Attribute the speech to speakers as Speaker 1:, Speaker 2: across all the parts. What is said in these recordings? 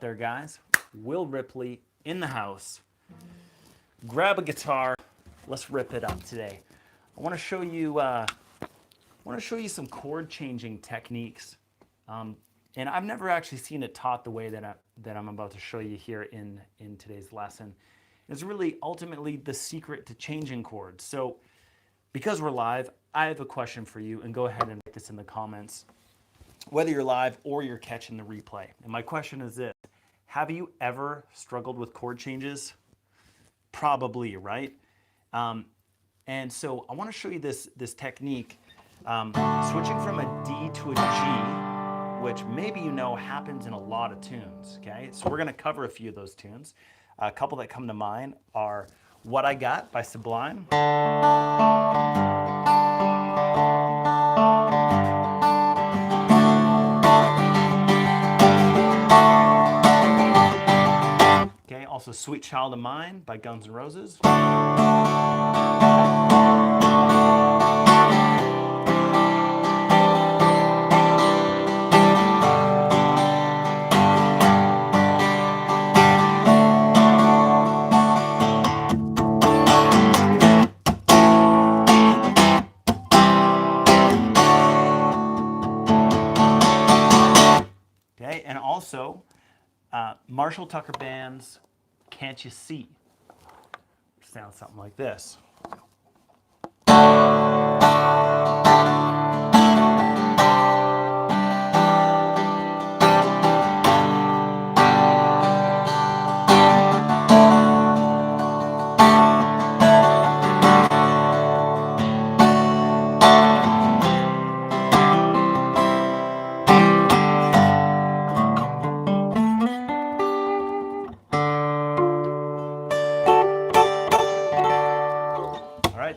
Speaker 1: There, guys. Will Ripley in the house. Grab a guitar. Let's rip it up today. I want to show you some chord changing techniques, and I've never actually seen it taught the way that I'm about to show you here in today's lesson. It's really ultimately the secret to changing chords. So, because we're live, I have a question for you, and go ahead and write this in the comments, whether you're live or you're catching the replay. And my question is this: have you ever struggled with chord changes? Probably, right? And so I want to show you this technique, switching from a D to a G, which maybe you know happens in a lot of tunes, okay? So we're going to cover a few of those tunes. A couple that come to mind are What I Got by Sublime. Okay, also Sweet Child of Mine by Guns N' Roses. Okay, and also Marshall Tucker Band's Can't You See? Sounds something like this.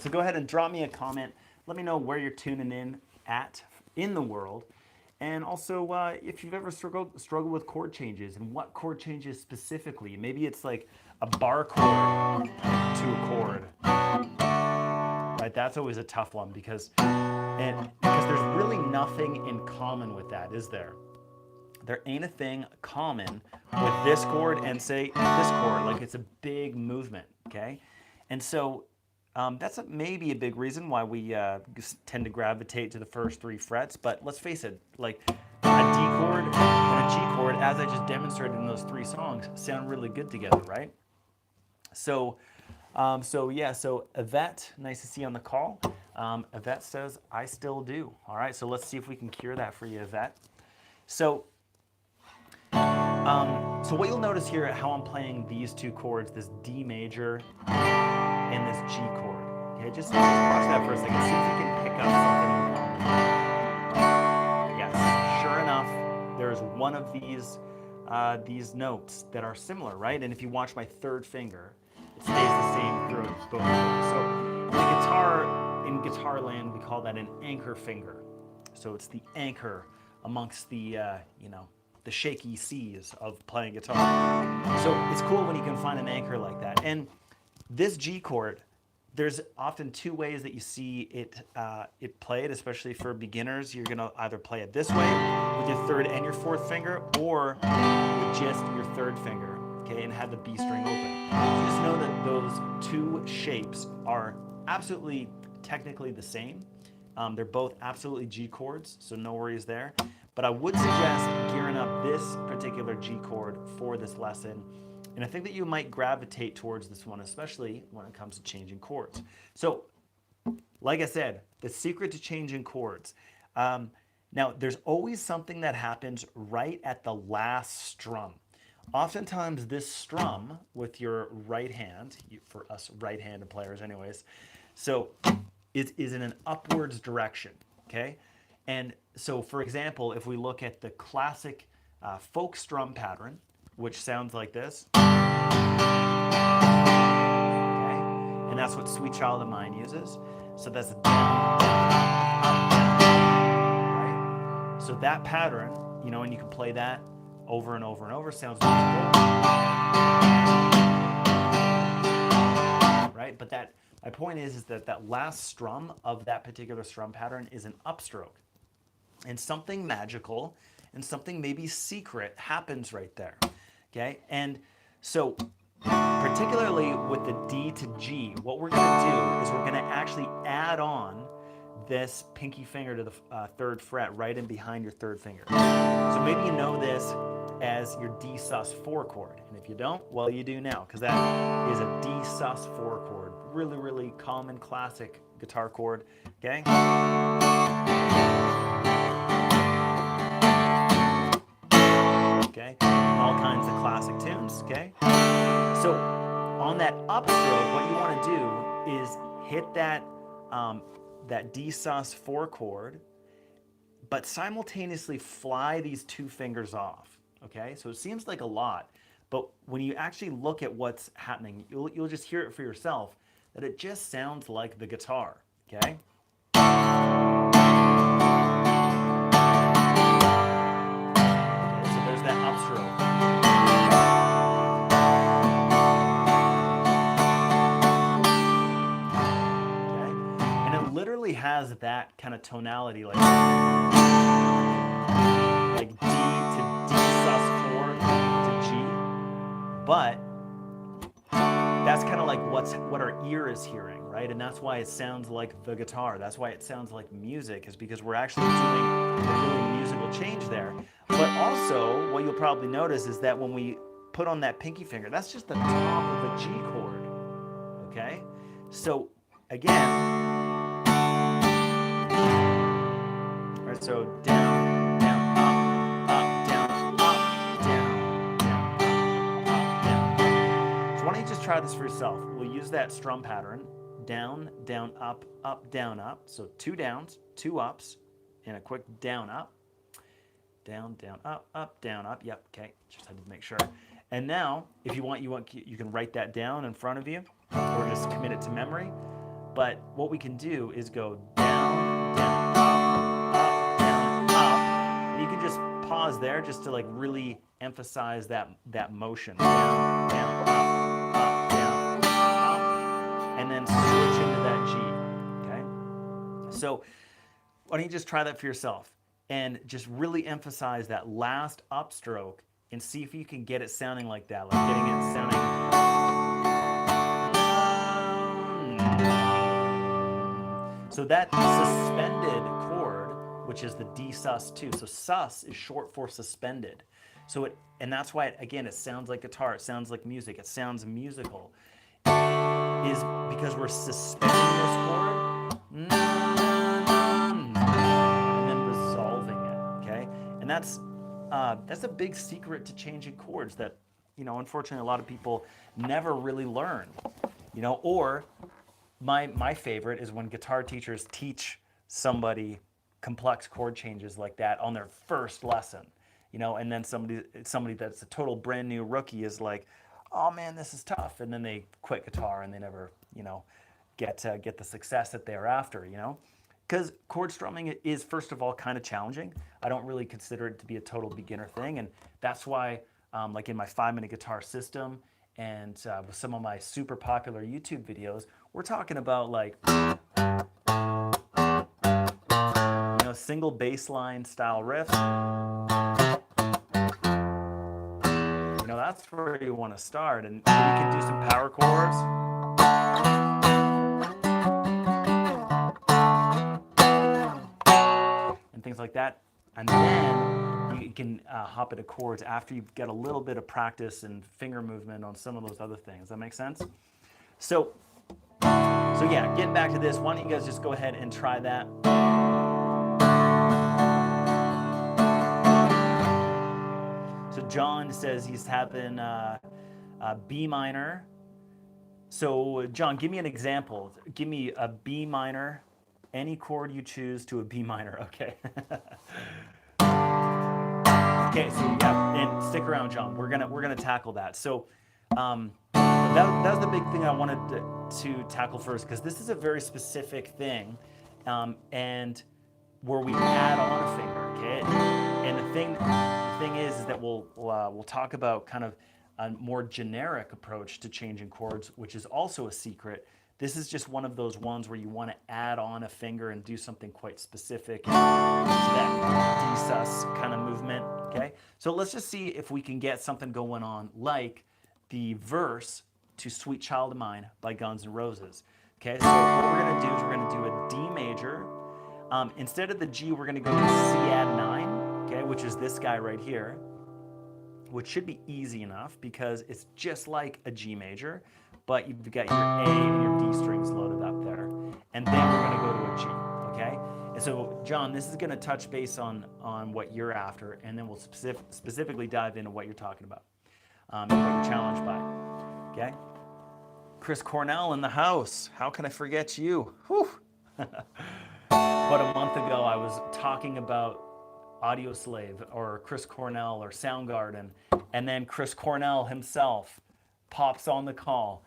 Speaker 1: So go ahead and drop me a comment. Let me know where you're tuning in at in the world. And also if you've ever struggled with chord changes and what chord changes specifically. Maybe it's like a bar chord to a chord. Right? That's always a tough one because there's really nothing in common with that, is there? There ain't a thing common with this chord and say this chord. Like it's a big movement, okay? And so that's maybe a big reason why we tend to gravitate to the first three frets. But let's face it, like a D chord and a G chord, as I just demonstrated in those three songs, sound really good together, right? So Yvette, nice to see you on the call. Yvette says, I still do. All right, so let's see if we can cure that for you, Yvette. So what you'll notice here, how I'm playing these two chords, this D major and this G chord. Okay, just watch that for a second. See if you can pick up something in common. Yes, sure enough, there's one of these notes that are similar, right? And if you watch my third finger, it stays the same through both. So in guitar land, we call that an anchor finger. So it's the anchor amongst the the shaky seas of playing guitar. So it's cool when you can find an anchor like that. And this G chord, there's often two ways that you see it played, especially for beginners. You're gonna either play it this way with your third and your fourth finger, or with just your third finger, okay, and have the B string open. So just know that those two shapes are absolutely technically the same. They're both absolutely G chords, so no worries there. But I would suggest gearing up this particular G chord for this lesson. And I think that you might gravitate towards this one, especially when it comes to changing chords. So, like I said, the secret to changing chords. Now, there's always something that happens right at the last strum. Oftentimes, this strum with your right hand, for us right-handed players anyways, so it is in an upwards direction, okay? And so, for example, if we look at the classic folk strum pattern, which sounds like this, okay? And that's what Sweet Child of Mine uses. So that's down, up, right? So that pattern, and you can play that over and over and over, sounds musical, right? But my point is that last strum of that particular strum pattern is an upstroke. And something magical and something maybe secret happens right there. okay? And so particularly with the D to G, what we're going to do is we're going to actually add on this pinky finger to the third fret right in behind your third finger. So maybe you know this as your D sus4 chord. And if you don't, well, you do now, because that is a D sus4 chord. Really, really common classic guitar chord, okay? Okay, all kinds of classic tunes, okay? So on that upstroke, what you want to do is hit that, that D sus4 chord, but simultaneously fly these two fingers off, okay? So it seems like a lot, but when you actually look at what's happening, you'll just hear it for yourself, that it just sounds like the guitar, okay? So there's that upstroke. Literally has that kind of tonality, like D to D sus4 to G, but that's kind of like what our ear is hearing, right? And that's why it sounds like the guitar. That's why it sounds like music, is because we're actually doing a really musical change there. But also, what you'll probably notice is that when we put on that pinky finger, that's just the top of the G chord, okay? So again, so down, down, up, down, up, down, down, up, down. So why don't you just try this for yourself? We'll use that strum pattern, down, down, up, down, up. So 2 downs, 2 ups, and a quick down, up, down, down, up, down, up. Yep, okay, just had to make sure. And now, if you want, you can write that down in front of you, or just commit it to memory. But what we can do is go down, down, just pause there just to like really emphasize that motion. Down, down, up, down, up, and then switch into that G, okay? So why don't you just try that for yourself and just really emphasize that last upstroke and see if you can get it sounding like that, like getting it sounding. So that suspended chord, which is the D sus2. So sus is short for suspended. So and that's why, again, it sounds like guitar, it sounds like music, it sounds musical, is because we're suspending this chord, and then resolving it, okay? And that's a big secret to changing chords that, unfortunately a lot of people never really learn, or my favorite is when guitar teachers teach somebody complex chord changes like that on their first lesson, and then somebody that's a total brand new rookie is like, oh man, this is tough, and then they quit guitar and they never, get the success that they're after, because chord strumming is, first of all, kind of challenging. I don't really consider it to be a total beginner thing, and that's why, like in my 5-minute guitar system and with some of my super popular YouTube videos, we're talking about like, single bass line style riffs. That's where you want to start, and you can do some power chords. And things like that. And then you can hop into chords after you've got a little bit of practice and finger movement on some of those other things. Does that make sense? So yeah, getting back to this, why don't you guys just go ahead and try that. So John says he's having B minor. So John, give me an example. Give me a B minor, any chord you choose to a B minor. Okay. Okay, so yeah, and stick around, John. We're gonna tackle that. So that was the big thing I wanted to tackle first, because this is a very specific thing, and where we add on a finger. Okay, and the thing is that we'll talk about kind of a more generic approach to changing chords, which is also a secret. This is just one of those ones where you want to add on a finger and do something quite specific to that D sus kind of movement. Okay, so let's just see if we can get something going on like the verse to Sweet Child of Mine by Guns N' Roses. Okay, so what we're going to do is we're going to do a D major. Instead of the G, we're going to go to C add 9, okay, which is this guy right here, which should be easy enough because it's just like a G major, but you've got your A and your D strings loaded up there. And then we're going to go to a G, okay? And so, John, this is going to touch base on what you're after, and then we'll specifically dive into what you're talking about and what you're challenged by, okay? Chris Cornell in the house. How can I forget you? Whew. About a month ago, I was talking about Audio Slave or Chris Cornell or Soundgarden, and then Chris Cornell himself pops on the call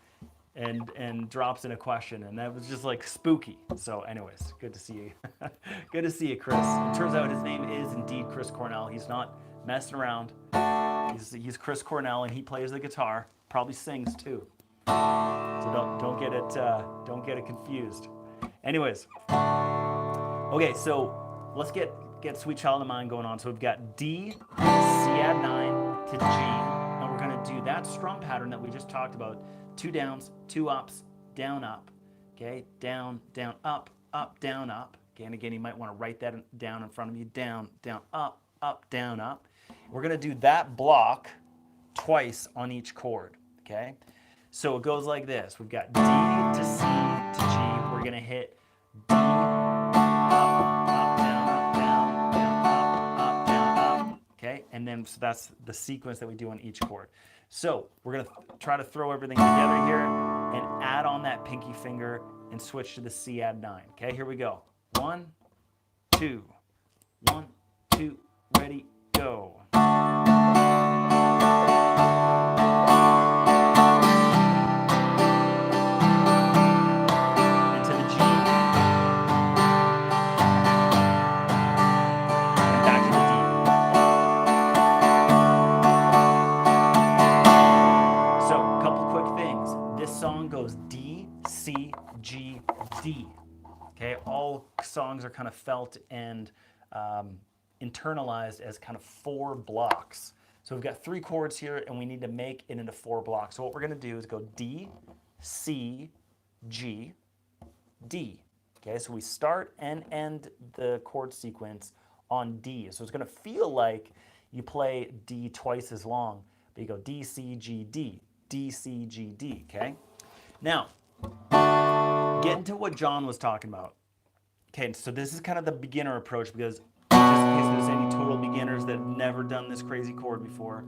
Speaker 1: and drops in a question, and that was just like spooky. So anyways, good to see you. Good to see you, Chris. It turns out his name is indeed Chris Cornell. He's not messing around. He's Chris Cornell, and he plays the guitar, probably sings too. So don't get it confused. Anyways, okay, so let's get Sweet Child of Mine going on. So we've got D, C add 9 to G, and we're going to do that strum pattern that we just talked about. 2 downs, 2 ups, down, up. Okay, down, down, up, down, up. Okay, and again, you might want to write that down in front of you. Down, down, up, down, up. We're going to do that block twice on each chord. Okay, so it goes like this. We've got D to C to G. We're going to hit D, and then so that's the sequence that we do on each chord. So we're going to try to throw everything together here and add on that pinky finger and switch to the C add 9. Okay, here we go. 1, 2, 1, 2, ready, go. C, G, D. Okay, all songs are kind of felt and internalized as kind of 4 blocks. So we've got 3 chords here, and we need to make it into 4 blocks. So what we're going to do is go D, C, G, D. Okay, so we start and end the chord sequence on D. So it's going to feel like you play D twice as long, but you go D, C, G, D, D, C, G, D. Okay, now get into what John was talking about. Okay, so this is kind of the beginner approach because just in case there's any total beginners that have never done this crazy chord before,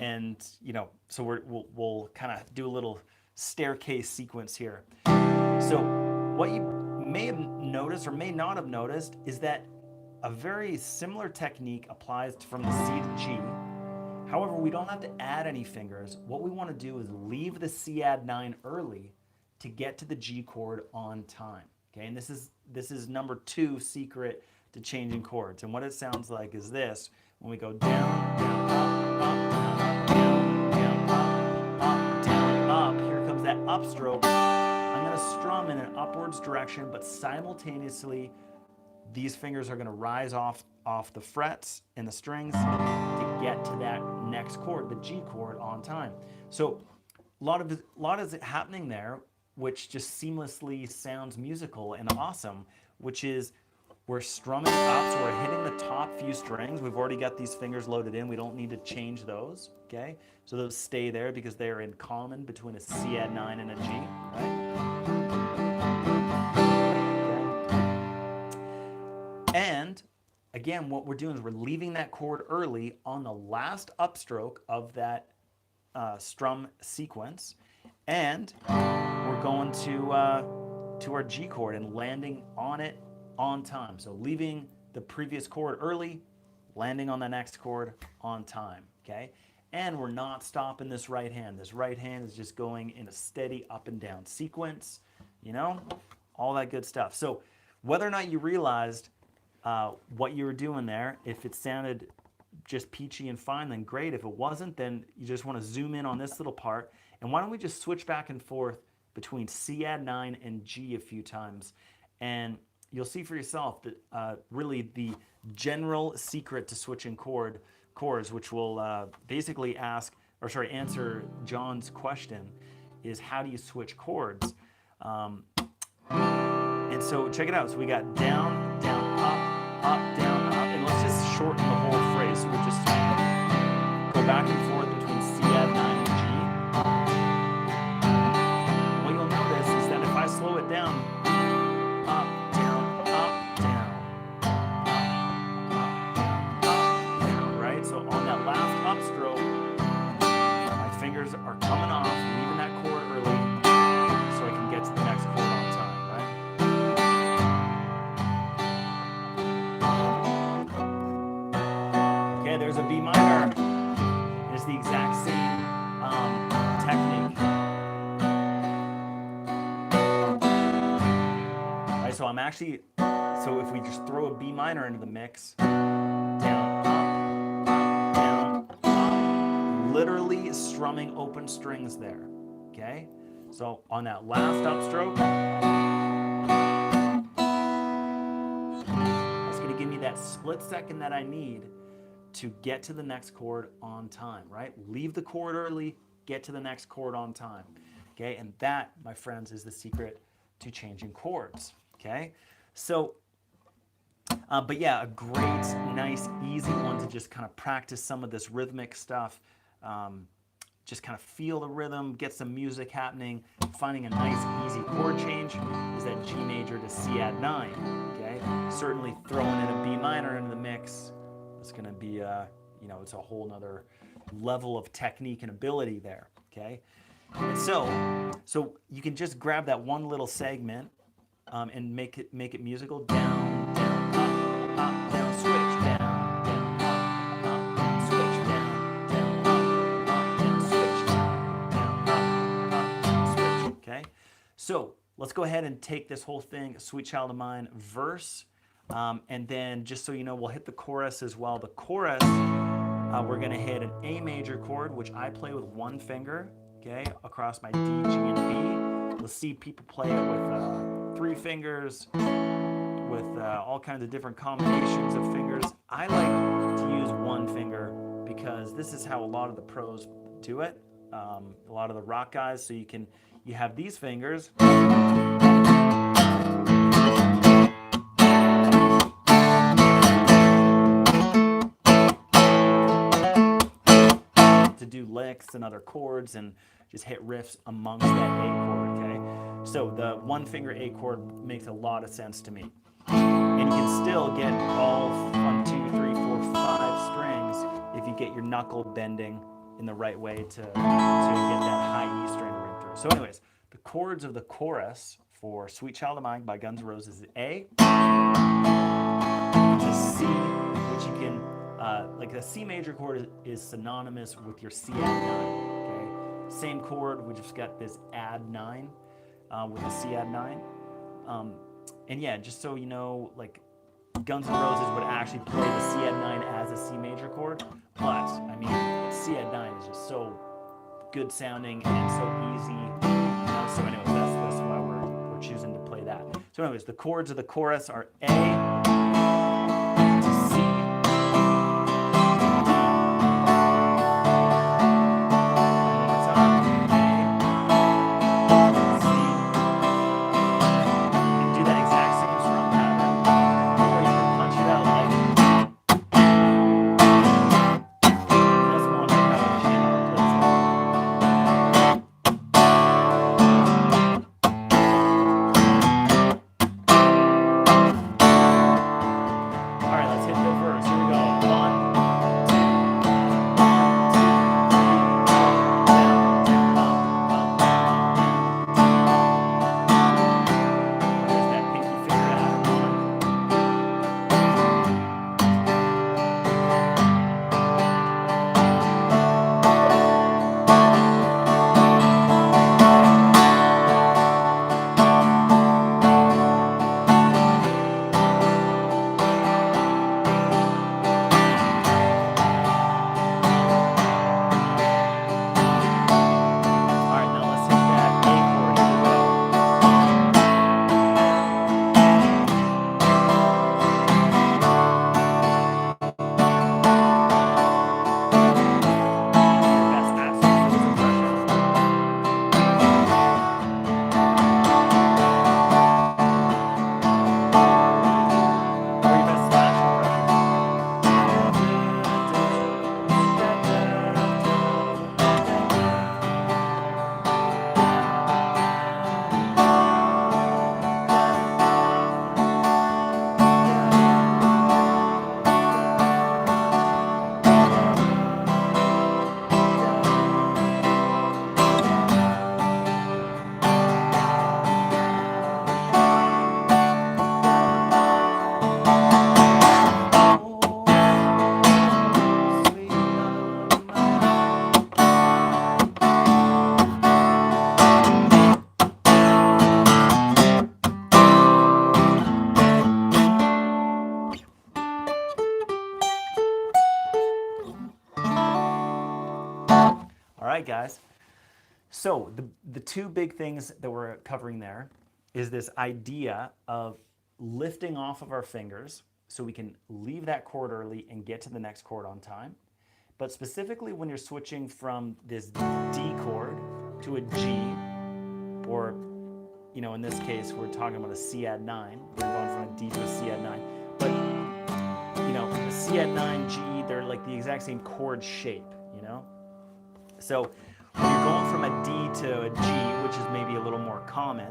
Speaker 1: and you know, so we'll kind of do a little staircase sequence here. So what you may have noticed or may not have noticed is that a very similar technique applies from the C to G. However, we don't have to add any fingers. What we want to do is leave the C add 9 early to get to the G chord on time. Okay, and this is number 2 secret to changing chords. And what it sounds like is this: when we go down, down, up, down, down, up, down, up. Here comes that upstroke. I'm going to strum in an upwards direction, but simultaneously, these fingers are going to rise off the frets and the strings to get to that next chord, the G chord, on time. So a lot is happening there, which just seamlessly sounds musical and awesome, which is we're strumming up, so we're hitting the top few strings. We've already got these fingers loaded in. We don't need to change those, okay? So those stay there because they're in common between a C add 9 and a G, right? Okay. And again, what we're doing is we're leaving that chord early on the last upstroke of that strum sequence, and we're going to our G chord and landing on it on time. So leaving the previous chord early, landing on the next chord on time, okay? And we're not stopping this right hand. This right hand is just going in a steady up and down sequence, you know, all that good stuff. So whether or not you realized what you were doing there, if it sounded just peachy and fine, then great. If it wasn't, then you just want to zoom in on this little part. And why don't we just switch back and forth between C add 9 and G a few times, and you'll see for yourself that really the general secret to switching chords, which will basically answer John's question, is how do you switch chords? And so check it out. So we got down, down, up, down, up, and let's just shorten the whole phrase. So we just go back and forth between C add 9 and G. What you'll notice is that if I slow it down, up, down, right? So on that last upstroke, my fingers are coming off, leaving that chord early, so I can get to the next chord on time, right? Okay, there's a B minor. It's the exact same technique. Right, so I'm actually, so if we just throw a B minor into the mix, down, up, literally strumming open strings there, okay? So on that last upstroke, that's gonna give me that split second that I need to get to the next chord on time, right? Leave the chord early, get to the next chord on time, okay? And that, my friends, is the secret to changing chords, okay? So, but yeah, a great, nice, easy one to just kind of practice some of this rhythmic stuff, just kind of feel the rhythm, get some music happening. Finding a nice, easy chord change is that G major to C add 9, okay? Certainly throwing in a B minor into the mix, it's going to be, you know, it's a whole nother level of technique and ability there, okay? And so you can just grab that one little segment and make it musical. Down, down, up, down, switch, down, down, up, switch, down, down, switch, down, switch, okay? So let's go ahead and take this whole thing, Sweet Child of Mine verse, and then just so you know, we'll hit the chorus as well. The chorus, we're gonna hit an A major chord, which I play with one finger, okay, across my D, G, and B. You'll see people play it with 3 fingers, with all kinds of different combinations of fingers. I like to use one finger because this is how a lot of the pros do it, a lot of the rock guys. So you have these fingers, to do licks and other chords and just hit riffs amongst that A chord, okay? So the one finger A chord makes a lot of sense to me. And you can still get all 1, 2, 3, 4, 5 strings if you get your knuckle bending in the right way to get that high E string to ring through. So anyways, the chords of the chorus for Sweet Child of Mine by Guns N' Roses is A to C, which you can, like the C major chord is synonymous with your C add 9, okay? Same chord, we just got this add 9 with the C add 9. And yeah, just so you know, like Guns N' Roses would actually play the C add 9 as a C major chord, but I mean, C add 9 is just so good sounding and so easy. So anyways, that's why we're choosing to play that. So anyways, the chords of the chorus are A to C. All right, guys. So the two big things that we're covering there is this idea of lifting off of our fingers so we can leave that chord early and get to the next chord on time. But specifically when you're switching from this D chord to a G, or, you know, in this case, we're talking about a C add 9. We're going from a D to a C add 9. But, you know, the C add 9, G, they're like the exact same chord shape, you know? So when you're going from a D to a G, which is maybe a little more common,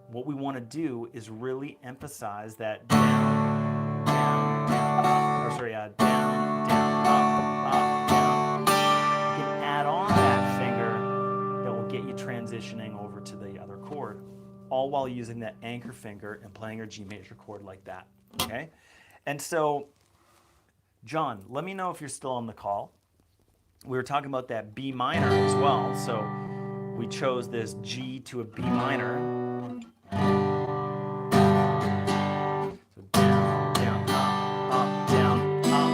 Speaker 1: what we want to do is really emphasize that down, down, down, up, or sorry, down, down, up, down. You can add on that finger that will get you transitioning over to the other chord, all while using that anchor finger and playing your G major chord like that, okay? And so, John, let me know if you're still on the call. We were talking about that B minor as well, so we chose this G to a B minor. So down, down, up, down, up.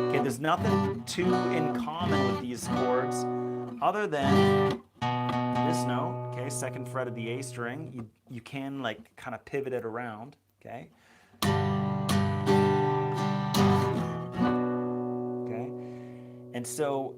Speaker 1: Okay, there's nothing too in common with these chords other than this note, okay, second fret of the A string. You can like kind of pivot it around, okay? And so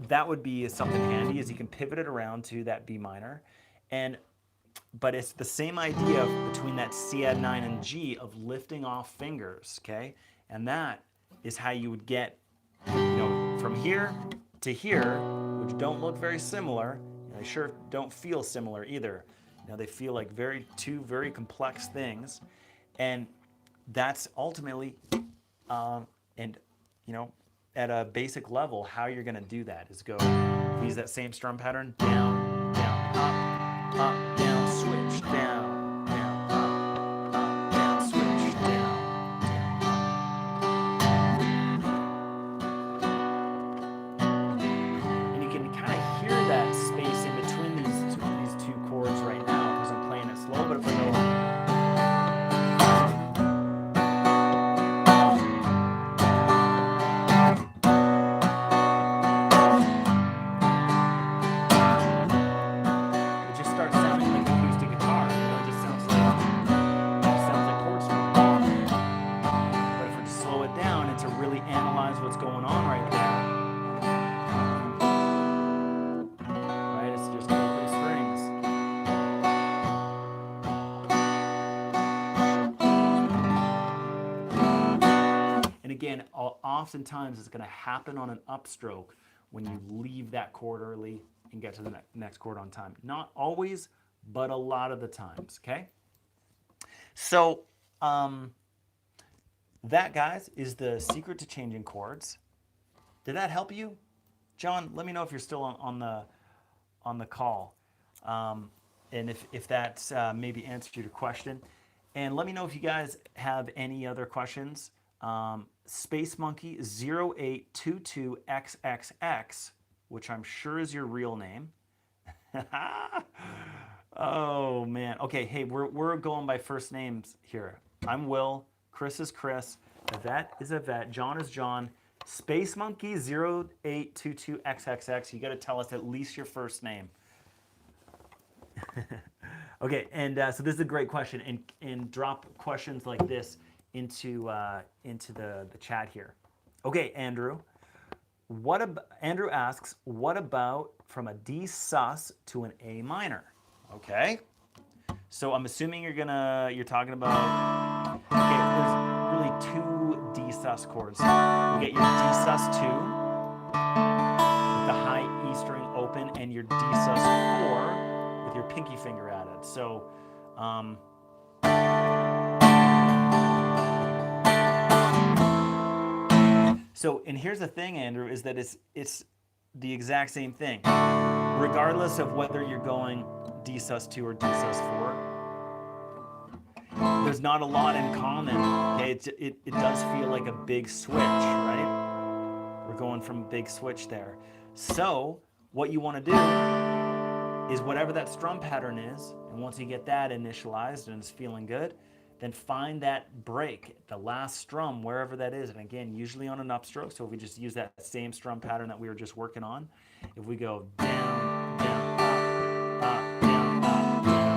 Speaker 1: that would be something handy, is you can pivot it around to that B minor. But it's the same idea between that C add 9 and G of lifting off fingers, okay? And that is how you would get, you know, from here to here, which don't look very similar. They sure don't feel similar either. You know, they feel like two very complex things. And that's ultimately, and you know, at a basic level, how you're going to do that is go use that same strum pattern, down, down, up, down, switch, down, down, up, down, switch, down, down. And you can kind of hear that space in between these two chords right now because I'm playing it slow, but if I go oftentimes it's going to happen on an upstroke when you leave that chord early and get to the next chord on time. Not always, but a lot of the times, okay? So that, guys, is the secret to changing chords. Did that help you? John, let me know if you're still on the call. And if that's maybe answered your question. And let me know if you guys have any other questions. Space Monkey 0822XXX, which I'm sure is your real name. Oh man. Okay, hey, we're going by first names here. I'm Will, Chris is Chris, Yvette is Yvette, John is John. Space Monkey 0822XXX. You got to tell us at least your first name. Okay, and so this is a great question, and drop questions like this into the chat here. Okay, Andrew. Andrew asks, what about from a D sus to an A minor? Okay. So I'm assuming you're talking about, okay, there's really two D sus chords. You get your D sus 2 with the high E string open and your D sus 4 with your pinky finger added. So and here's the thing, Andrew, is that it's the exact same thing. Regardless of whether you're going D sus 2 or D sus 4, there's not a lot in common. Okay, it does feel like a big switch, right? We're going from a big switch there. So what you want to do is whatever that strum pattern is, and once you get that initialized and it's feeling good, then find that break, the last strum, wherever that is. And again, usually on an upstroke. So if we just use that same strum pattern that we were just working on, if we go down, down, up, down, up, down.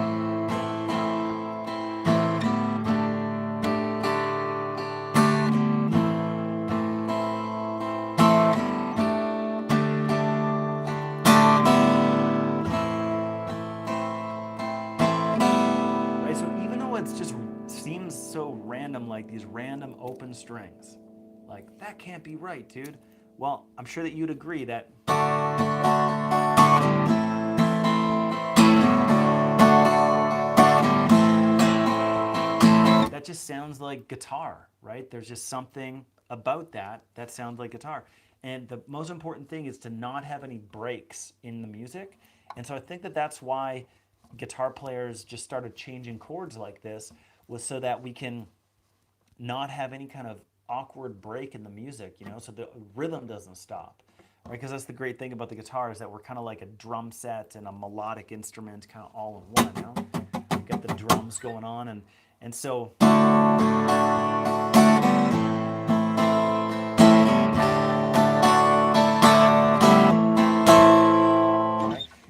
Speaker 1: Right? So even though it's just seems so random, like these random open strings, like that can't be right, dude. Well, I'm sure that you'd agree that that just sounds like guitar, right? There's just something about that that sounds like guitar. And the most important thing is to not have any breaks in the music. And so I think that that's why guitar players just started changing chords like this, was so that we can not have any kind of awkward break in the music, you know, so the rhythm doesn't stop, right? Because that's the great thing about the guitar, is that we're kind of like a drum set and a melodic instrument kind of all in one, you know? We've got the drums going on, and so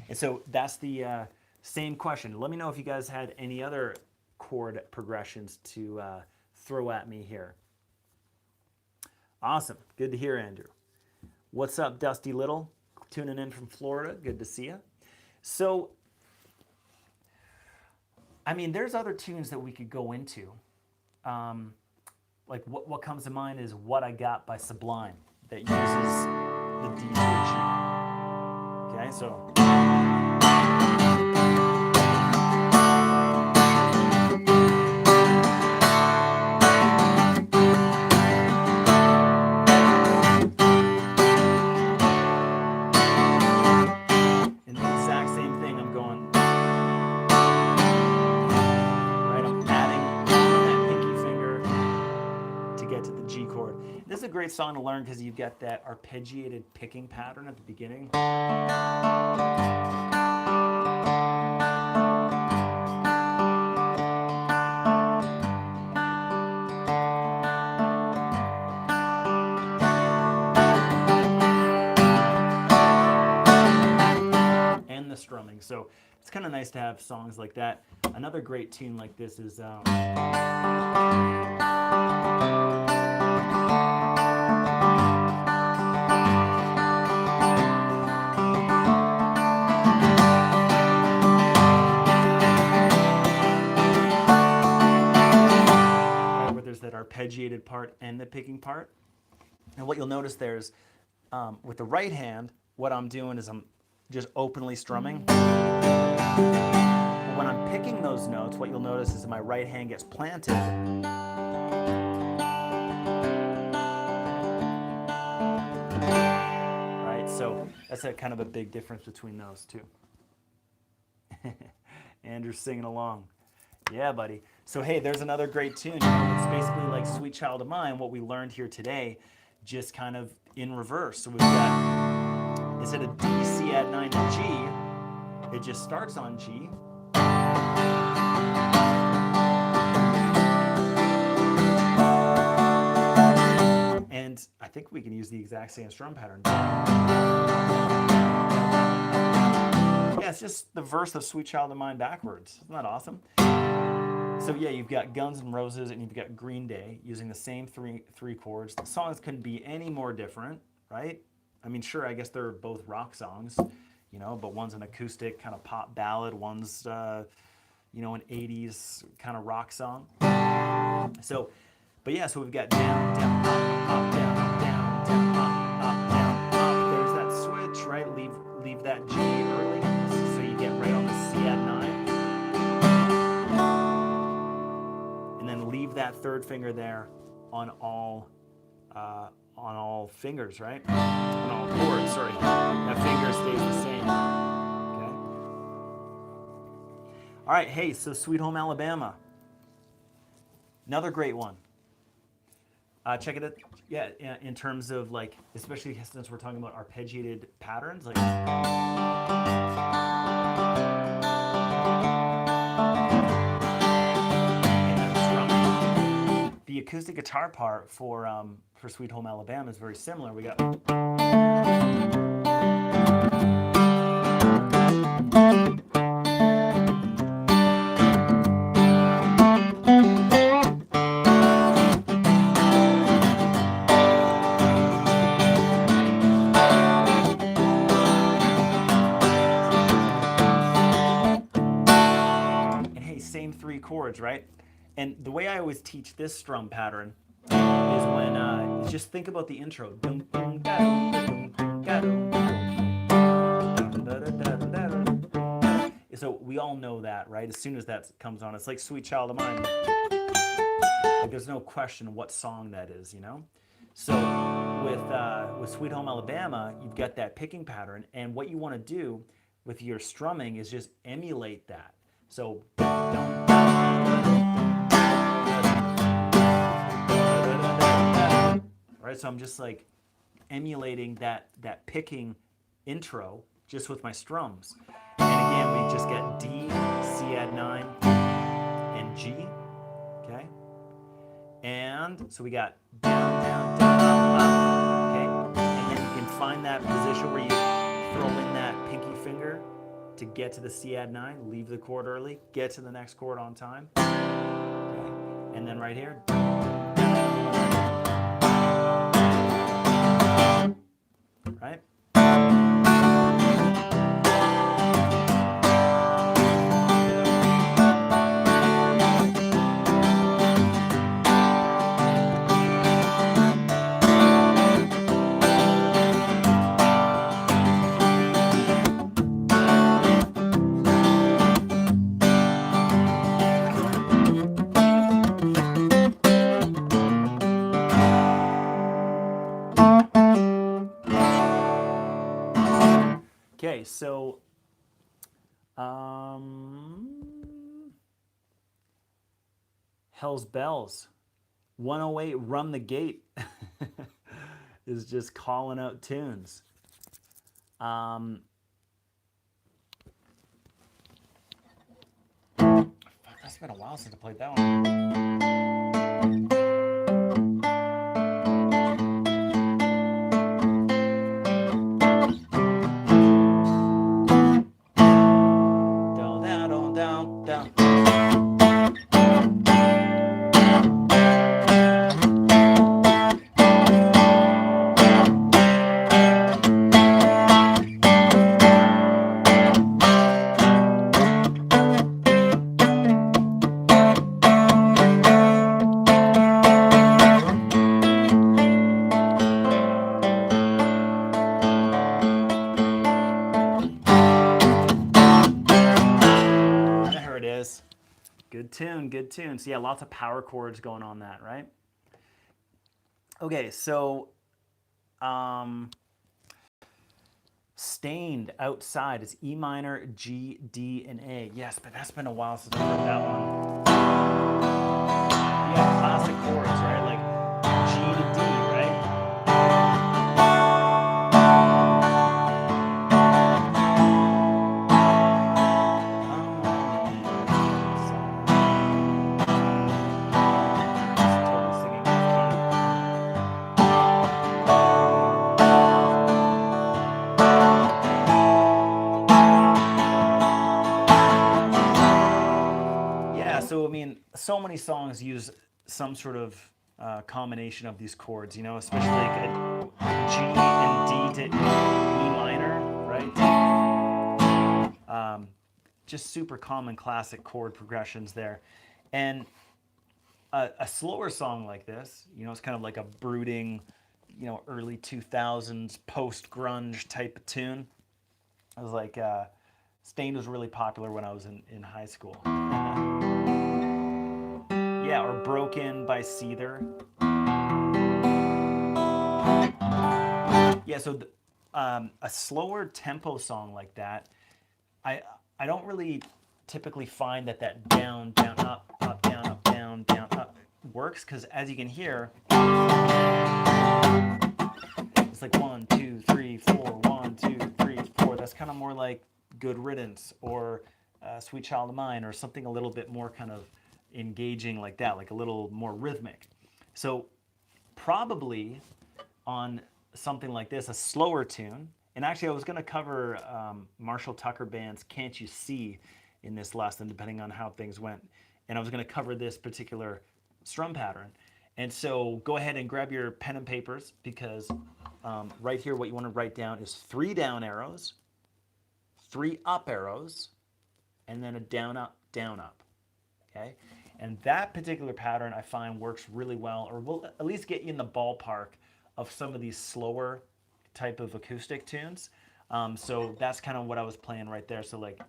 Speaker 1: and so that's the same question. Let me know if you guys had any other chord progressions to throw at me here. Awesome. Good to hear, Andrew. What's up, Dusty Little? Tuning in from Florida. Good to see you. So, I mean, there's other tunes that we could go into. Like what comes to mind is What I Got by Sublime, that uses the D to a G. Okay, so. This is a great song to learn because you've got that arpeggiated picking pattern at the beginning. And the strumming. So it's kind of nice to have songs like that. Another great tune like this is that arpeggiated part and the picking part. And what you'll notice there is with the right hand, what I'm doing is I'm just openly strumming. But when I'm picking those notes, what you'll notice is my right hand gets planted. Right? So that's a kind of a big difference between those two. Andrew's singing along. Yeah, buddy. So, hey, there's another great tune. You know, it's basically like Sweet Child of Mine, what we learned here today, just kind of in reverse. So we've got, instead of D, C add 9 to G, it just starts on G. And I think we can use the exact same strum pattern. Yeah, it's just the verse of Sweet Child of Mine backwards. Isn't that awesome? So yeah, you've got Guns N' Roses and you've got Green Day using the same three chords. The songs couldn't be any more different, right? I mean, sure, I guess they're both rock songs, you know, but one's an acoustic kind of pop ballad, one's, you know, an 80s kind of rock song. So, but yeah, so we've got down, down, up, down, down, down, up, down, up. There's that switch, right? Leave that G early, so you get right on the C add 9. And then leave that third finger there on all fingers, right? On all chords, sorry. That finger stays the same. Okay. All right, hey, so Sweet Home Alabama. Another great one. Check it out. Yeah, in terms of like, especially since we're talking about arpeggiated patterns, like. And that acoustic guitar part for Sweet Home Alabama is very similar. We got. Same 3 chords, right? And the way I always teach this strum pattern is when just think about the intro. So we all know that, right? As soon as that comes on, it's like Sweet Child of Mine. Like there's no question what song that is, you know? So with Sweet Home Alabama, you've got that picking pattern, and what you want to do with your strumming is just emulate that. So right, so I'm just like emulating that picking intro just with my strums. And again, we just get D, C add 9, and G, okay? And so we got down, down, down, up, okay? And then you can find that position where you throw in that pinky finger to get to the C add 9, leave the chord early, get to the next chord on time. Okay? And then right here. Right? Okay, so Hell's Bells, 108 Run the Gate is just calling out tunes. That's been a while since I played that one. Good tune, good tune. So yeah, lots of power chords going on that, right? Okay, so Stained Outside is E minor, G, D, and A. Yes, but that's been a while since I heard that one. Yeah, classic chords, right? Like G to D, right? So I mean, so many songs use some sort of combination of these chords, you know, especially like a G and D to E minor, right? Just super common classic chord progressions there. And a slower song like this, you know, it's kind of like a brooding, you know, early 2000s post-grunge type of tune. I was like, Stained was really popular when I was in high school. Yeah, or Broken by Seether. Yeah, so a slower tempo song like that, I don't really typically find that down, down, up, down, up works, because as you can hear, it's like 1, 2, 3, 4, 1, 2, 3, 4. That's kind of more like Good Riddance or Sweet Child of Mine, or something a little bit more kind of engaging like that, like a little more rhythmic. So probably on something like this, a slower tune, and actually I was going to cover Marshall Tucker Band's Can't You See in this lesson, depending on how things went. And I was going to cover this particular strum pattern. And so go ahead and grab your pen and papers, because right here what you want to write down is 3 down arrows, 3 up arrows, and then a down, up, down, up. Okay? And that particular pattern I find works really well, or will at least get you in the ballpark of some of these slower type of acoustic tunes. So that's kind of what I was playing right there. So like,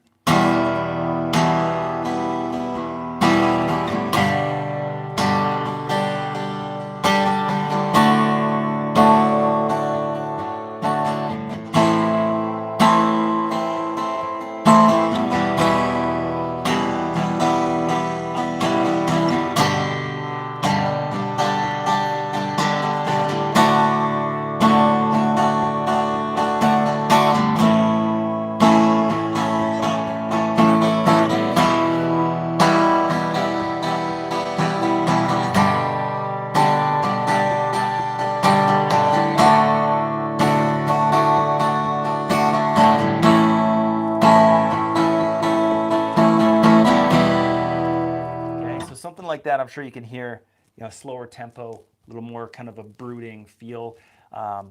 Speaker 1: something like that, I'm sure you can hear, slower tempo, a little more kind of a brooding feel. And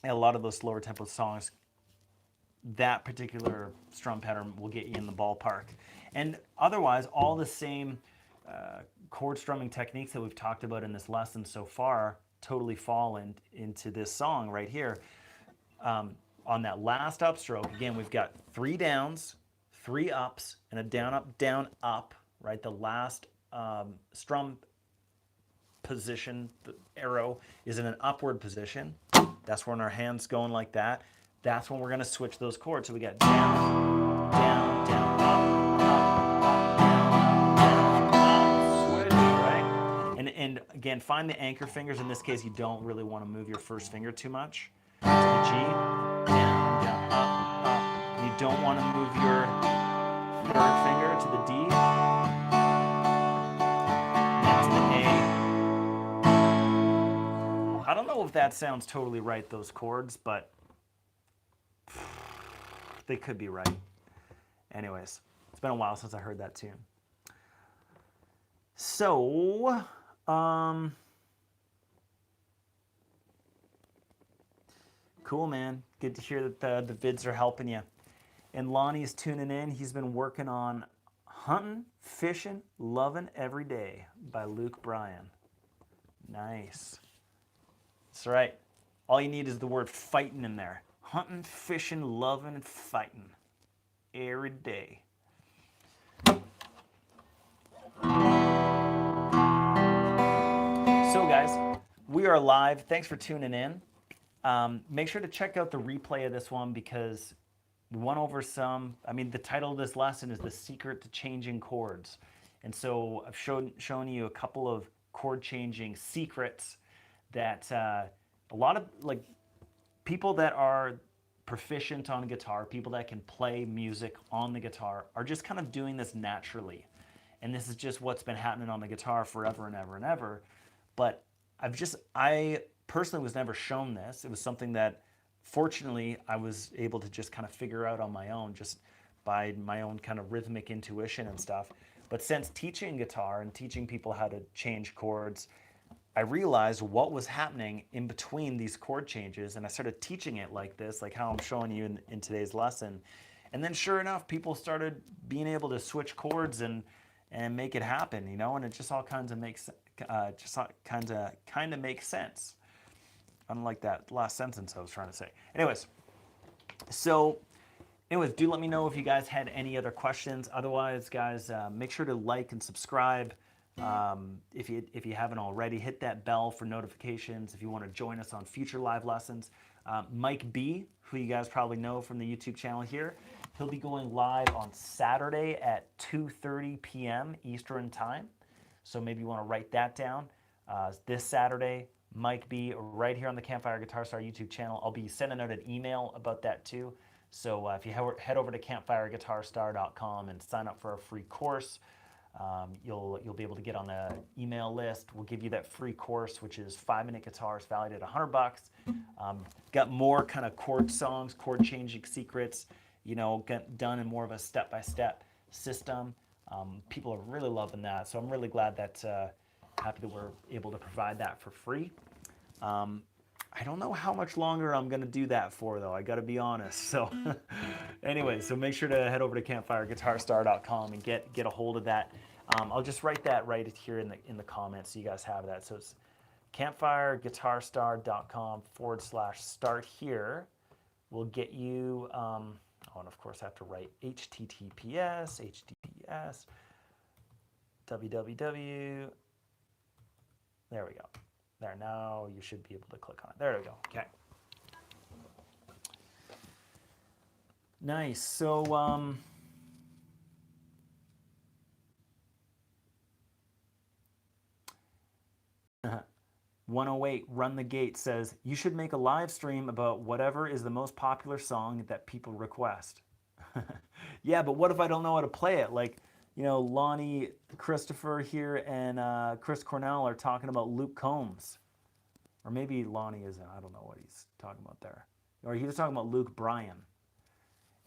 Speaker 1: a lot of those slower tempo songs, that particular strum pattern will get you in the ballpark. And otherwise, all the same chord strumming techniques that we've talked about in this lesson so far totally fall into this song right here. On that last upstroke, again, we've got 3 downs, 3 ups, and a down, up, right? The last strum position, the arrow is in an upward position. That's when our hand's going like that. That's when we're going to switch those chords. So we got down, down, down, up, down, up, switch, right? And again, find the anchor fingers. In this case, you don't really want to move your first finger too much. To the G, down, down, up. You don't want to move your third finger to the D. I don't know if that sounds totally right, those chords, but they could be right. Anyways, it's been a while since I heard that tune. So, cool, man. Good to hear that the vids are helping you. And Lonnie's tuning in. He's been working on Hunting, Fishing, Loving Every Day by Luke Bryan. Nice. That's right. All you need is the word fighting in there. Hunting, fishing, loving, and fighting. Every day. So guys, we are live. Thanks for tuning in. Make sure to check out the replay of this one, because we went over the title of this lesson is The Secret to Changing Chords. And so I've shown you a couple of chord changing secrets that a lot of people that are proficient on guitar, people that can play music on the guitar, are just kind of doing this naturally. And this is just what's been happening on the guitar forever and ever and ever. But I personally was never shown this. It was something that fortunately I was able to just kind of figure out on my own, just by my own kind of rhythmic intuition and stuff. But since teaching guitar and teaching people how to change chords, I realized what was happening in between these chord changes, and I started teaching it like this, like how I'm showing you in today's lesson. And then sure enough, people started being able to switch chords and make it happen, and it just all kinds of makes makes sense. Unlike that last sentence I was trying to say. Anyways, do let me know if you guys had any other questions. Otherwise, guys, make sure to like and subscribe. If you haven't already, hit that bell for notifications if you want to join us on future live lessons. Mike B, who you guys probably know from the YouTube channel here, he'll be going live on Saturday at 2:30 p.m. Eastern Time. So maybe you want to write that down. This Saturday, Mike B, right here on the Campfire Guitar Star YouTube channel. I'll be sending out an email about that too. So if you head over to campfireguitarstar.com and sign up for a free course, You'll be able to get on the email list. We'll give you that free course, which is 5-minute guitars valued at $100. Got more kind of chord songs, chord changing secrets, get done in more of a step-by-step system. People are really loving that, so I'm really glad that happy that we're able to provide that for free. I don't know how much longer I'm going to do that for, though. I got to be honest. So anyway, so make sure to head over to campfireguitarstar.com and get a hold of that. I'll just write that right here in the comments so you guys have that. So it's campfireguitarstar.com/start here. We'll get you, and of course I have to write https, www. There we go. There, now you should be able to click on it. There we go. Okay. Nice. So, 108 Run the Gate says, you should make a live stream about whatever is the most popular song that people request. Yeah, but what if I don't know how to play it? Like, Lonnie Christopher here and Chris Cornell are talking about Luke Combs. Or maybe Lonnie isn't. I don't know what he's talking about there. Or he was talking about Luke Bryan.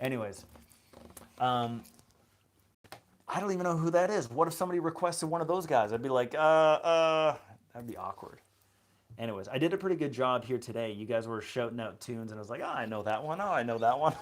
Speaker 1: Anyways, I don't even know who that is. What if somebody requested one of those guys? I'd be like, that'd be awkward. Anyways, I did a pretty good job here today. You guys were shouting out tunes, and I was like, I know that one. Oh, I know that one.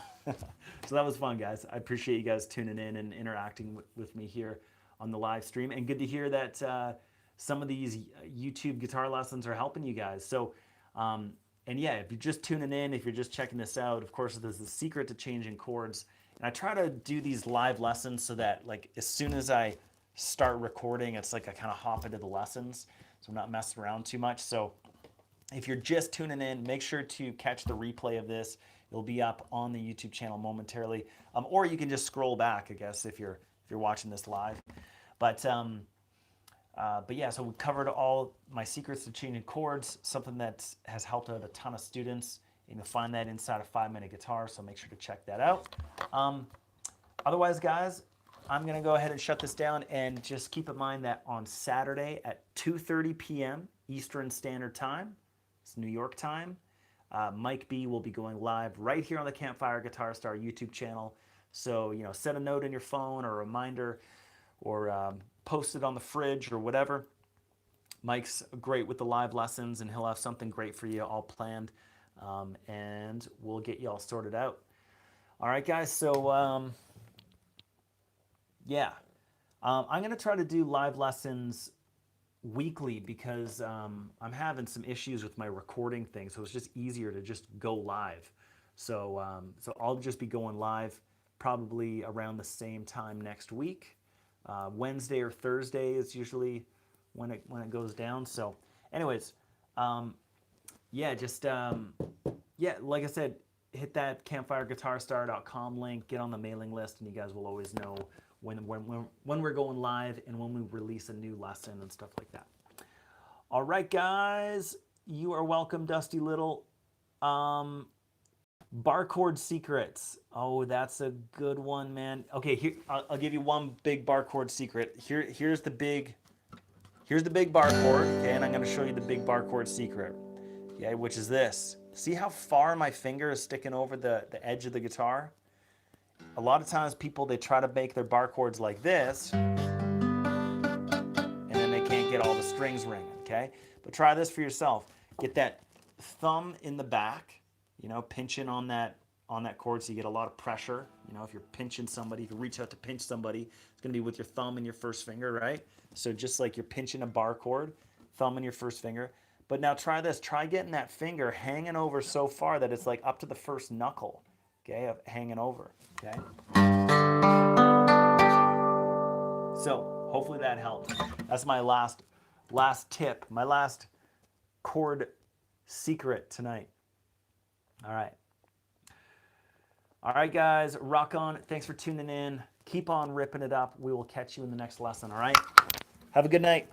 Speaker 1: So that was fun, guys. I appreciate you guys tuning in and interacting with me here on the live stream. And good to hear that some of these YouTube guitar lessons are helping you guys. So, and yeah, if you're just tuning in, if you're just checking this out, of course, there's the secret to changing chords. And I try to do these live lessons so that, like, as soon as I start recording, it's like I kind of hop into the lessons. So I'm not messing around too much. So if you're just tuning in, make sure to catch the replay of this. It'll be up on the YouTube channel momentarily, or you can just scroll back, I guess, if you're watching this live. But yeah, so we covered all my secrets to changing chords, something that has helped out a ton of students. You can find that inside of 5-minute guitar, so make sure to check that out. Otherwise, guys, I'm going to go ahead and shut this down, and just keep in mind that on Saturday at 2:30 p.m. Eastern Standard Time, it's New York time, Mike B will be going live right here on the Campfire Guitar Star YouTube channel. So, set a note in your phone or a reminder, or post it on the fridge or whatever. Mike's great with the live lessons, and he'll have something great for you all planned, and we'll get you all sorted out. All right, guys, so yeah, I'm going to try to do live lessons weekly because I'm having some issues with my recording thing, so it's just easier to just go live. So I'll just be going live probably around the same time next week. Wednesday or Thursday is usually when it goes down. So anyways, yeah, just yeah, like I said, hit that campfireguitarstar.com link, get on the mailing list, and you guys will always know when we're going live and when we release a new lesson and stuff like that. All right, guys, you are welcome, Dusty Little. Bar chord secrets. Oh, that's a good one, man. Okay, here I'll give you one big bar chord secret. Here's the big bar chord. Okay, and I'm going to show you the big bar chord secret. Okay, which is this. See how far my finger is sticking over the edge of the guitar? A lot of times people, they try to make their bar chords like this, and then they can't get all the strings ringing, okay? But try this for yourself. Get that thumb in the back, pinching on that chord so you get a lot of pressure. If you're pinching somebody, if you reach out to pinch somebody, it's going to be with your thumb and your first finger, right? So just like you're pinching a bar chord, thumb and your first finger. But now try this. Try getting that finger hanging over so far that it's like up to the first knuckle, okay, of hanging over, okay? So hopefully that helps. That's my last tip, my last chord secret tonight. All right. All right, guys, rock on. Thanks for tuning in. Keep on ripping it up. We will catch you in the next lesson, all right? Have a good night.